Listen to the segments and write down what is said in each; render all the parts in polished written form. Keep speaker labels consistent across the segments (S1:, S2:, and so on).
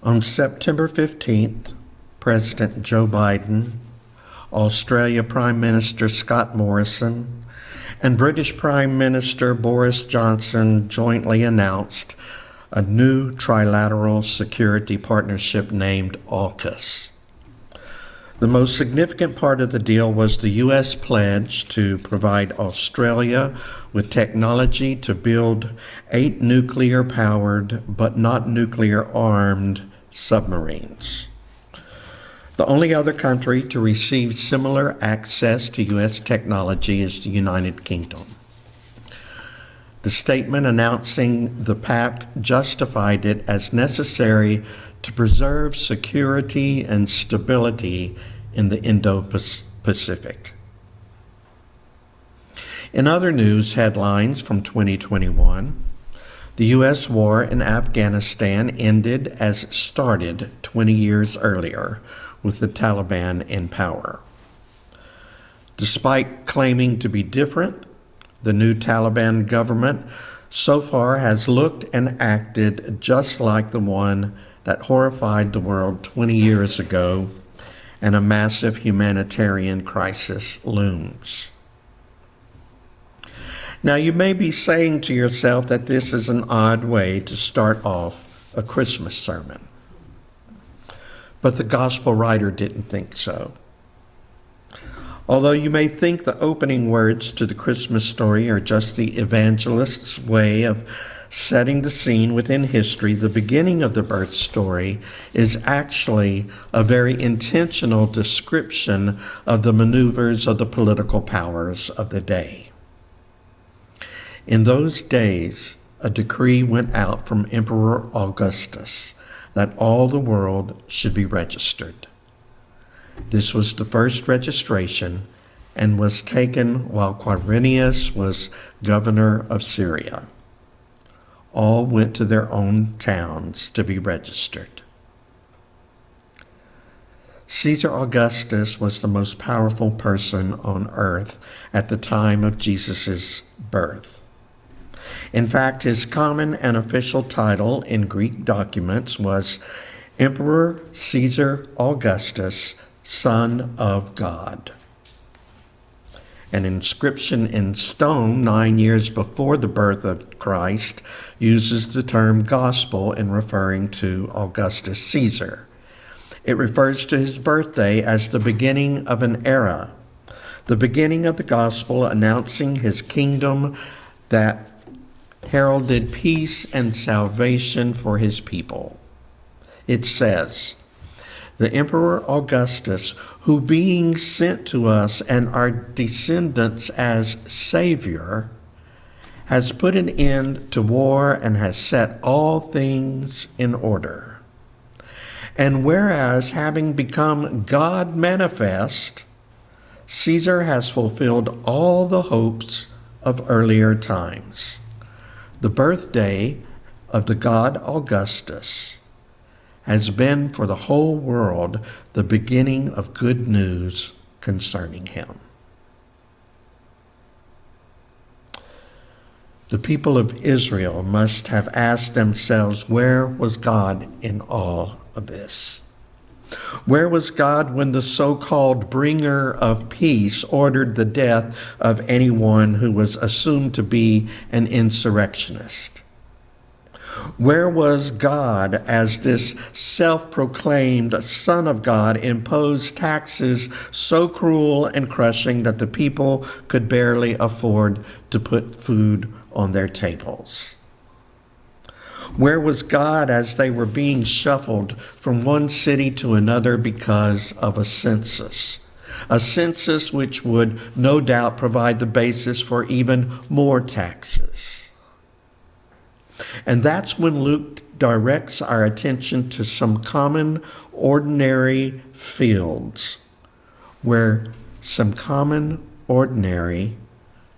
S1: On September 15th, President Joe Biden, Australia Prime Minister Scott Morrison, and British Prime Minister Boris Johnson jointly announced a new trilateral security partnership named AUKUS. The most significant part of the deal was the U.S. pledge to provide Australia with technology to build 8 nuclear-powered but not nuclear-armed submarines. The only other country to receive similar access to U.S. technology is the United Kingdom. The statement announcing the pact justified it as necessary to preserve security and stability in the Indo-Pacific. In other news headlines from 2021, the U.S. war in Afghanistan ended as it started 20 years earlier, with the Taliban in power. Despite claiming to be different, the new Taliban government so far has looked and acted just like the one that horrified the world 20 years ago, and a massive humanitarian crisis looms. Now, you may be saying to yourself that this is an odd way to start off a Christmas sermon. But the gospel writer didn't think so. Although you may think the opening words to the Christmas story are just the evangelist's way of setting the scene within history, the beginning of the birth story is actually a very intentional description of the maneuvers of the political powers of the day. In those days, a decree went out from Emperor Augustus that all the world should be registered. This was the first registration and was taken while Quirinius was governor of Syria. All went to their own towns to be registered. Caesar Augustus was the most powerful person on earth at the time of Jesus' birth. In fact, his common and official title in Greek documents was Emperor Caesar Augustus, Son of God. An inscription in stone 9 years before the birth of Christ uses the term gospel in referring to Augustus Caesar. It refers to his birthday as the beginning of an era, the beginning of the gospel announcing his kingdom that heralded peace and salvation for his people. It says, "The Emperor Augustus, who being sent to us and our descendants as Savior, has put an end to war and has set all things in order. And whereas, having become God manifest, Caesar has fulfilled all the hopes of earlier times. The birthday of the god Augustus has been for the whole world the beginning of good news concerning him." The people of Israel must have asked themselves, where was God in all of this? Where was God when the so-called bringer of peace ordered the death of anyone who was assumed to be an insurrectionist? Where was God as this self-proclaimed Son of God imposed taxes so cruel and crushing that the people could barely afford to put food on their tables? Where was God as they were being shuffled from one city to another because of a census which would no doubt provide the basis for even more taxes? And that's when Luke directs our attention to some common, ordinary fields where some common, ordinary,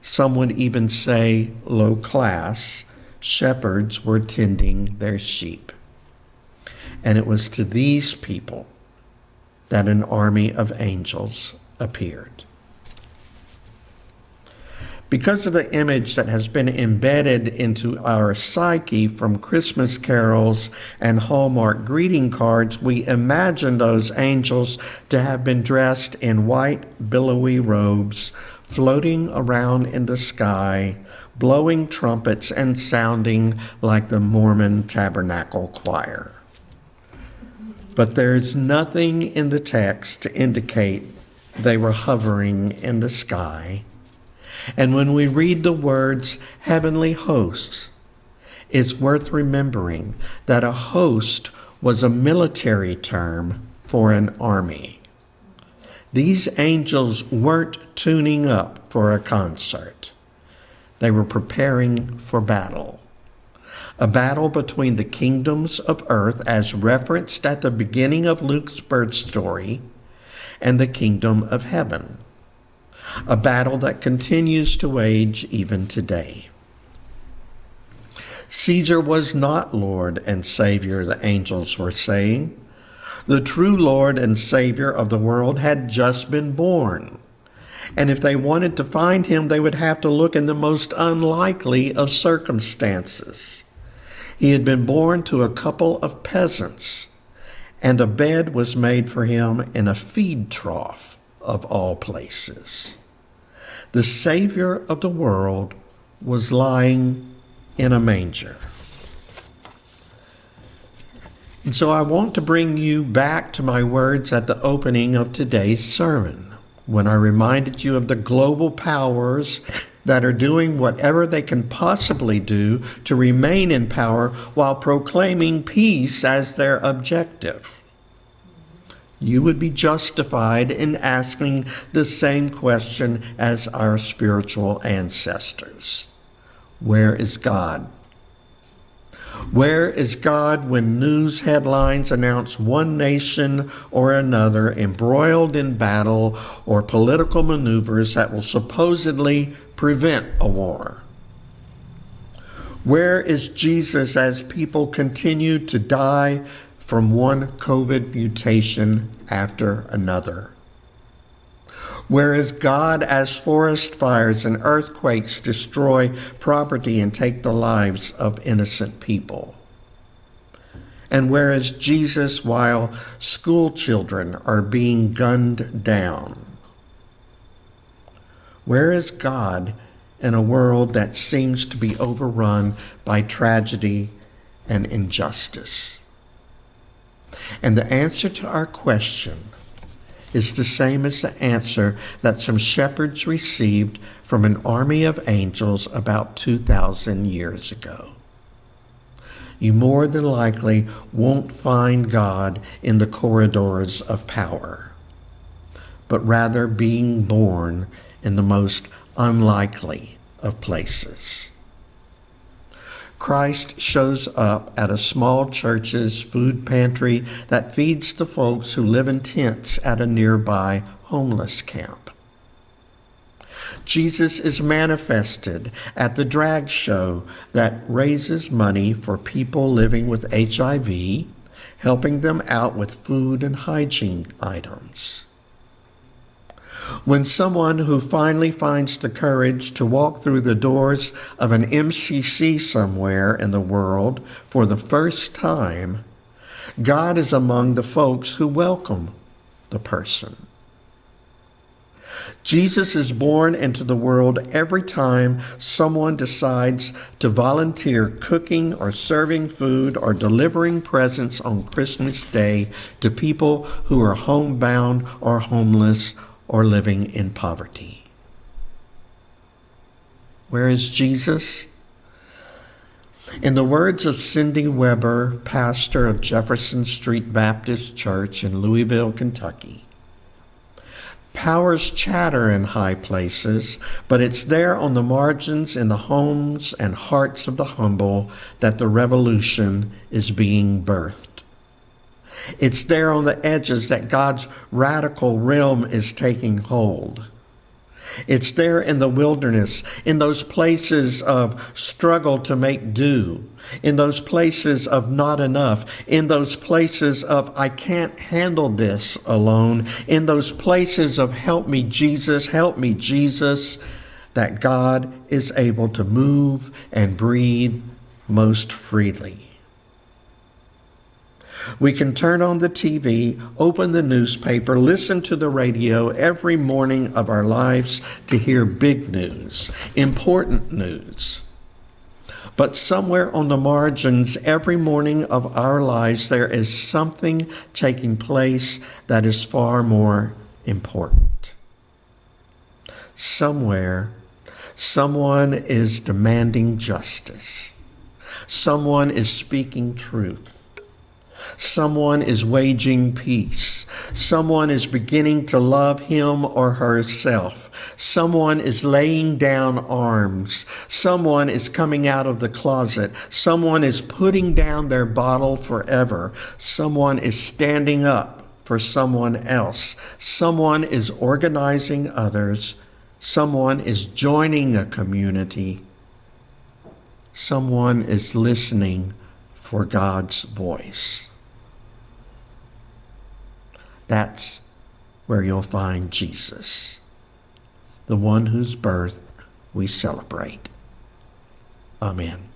S1: some would even say low class, shepherds were tending their sheep. And it was to these people that an army of angels appeared. Because of the image that has been embedded into our psyche from Christmas carols and Hallmark greeting cards, we imagine those angels to have been dressed in white, billowy robes, floating around in the sky, blowing trumpets and sounding like the Mormon Tabernacle Choir. But there's nothing in the text to indicate they were hovering in the sky. And when we read the words heavenly hosts, it's worth remembering that a host was a military term for an army. These angels weren't tuning up for a concert. They were preparing for battle. A battle between the kingdoms of earth, as referenced at the beginning of Luke's birth story, and the kingdom of heaven. A battle that continues to wage even today. Caesar was not Lord and Savior, the angels were saying. The true Lord and Savior of the world had just been born. And if they wanted to find him, they would have to look in the most unlikely of circumstances. He had been born to a couple of peasants, and a bed was made for him in a feed trough of all places. The Savior of the world was lying in a manger. And so I want to bring you back to my words at the opening of today's sermon, when I reminded you of the global powers that are doing whatever they can possibly do to remain in power while proclaiming peace as their objective. You would be justified in asking the same question as our spiritual ancestors. Where is God? Where is God when news headlines announce one nation or another embroiled in battle or political maneuvers that will supposedly prevent a war? Where is Jesus as people continue to die from one COVID mutation after another? Where is God as forest fires and earthquakes destroy property and take the lives of innocent people? And where is Jesus while school children are being gunned down? Where is God in a world that seems to be overrun by tragedy and injustice? And the answer to our question is the same as the answer that some shepherds received from an army of angels about 2,000 years ago. You more than likely won't find God in the corridors of power, but rather being born in the most unlikely of places. Christ shows up at a small church's food pantry that feeds the folks who live in tents at a nearby homeless camp. Jesus is manifested at the drag show that raises money for people living with HIV, helping them out with food and hygiene items. When someone who finally finds the courage to walk through the doors of an MCC somewhere in the world for the first time, God is among the folks who welcome the person. Jesus is born into the world every time someone decides to volunteer cooking or serving food or delivering presents on Christmas Day to people who are homebound or homeless or living in poverty. Where is Jesus? In the words of Cindy Weber, pastor of Jefferson Street Baptist Church in Louisville, Kentucky, powers chatter in high places, but it's there on the margins in the homes and hearts of the humble that the revolution is being birthed. It's there on the edges that God's radical realm is taking hold. It's there in the wilderness, in those places of struggle to make do, in those places of not enough, in those places of I can't handle this alone, in those places of help me, Jesus, that God is able to move and breathe most freely. We can turn on the TV, open the newspaper, listen to the radio every morning of our lives to hear big news, important news. But somewhere on the margins every morning of our lives, there is something taking place that is far more important. Somewhere, someone is demanding justice. Someone is speaking truth. Someone is waging peace. Someone is beginning to love him or herself. Someone is laying down arms. Someone is coming out of the closet. Someone is putting down their bottle forever. Someone is standing up for someone else. Someone is organizing others. Someone is joining a community. Someone is listening for God's voice. That's where you'll find Jesus, the one whose birth we celebrate. Amen.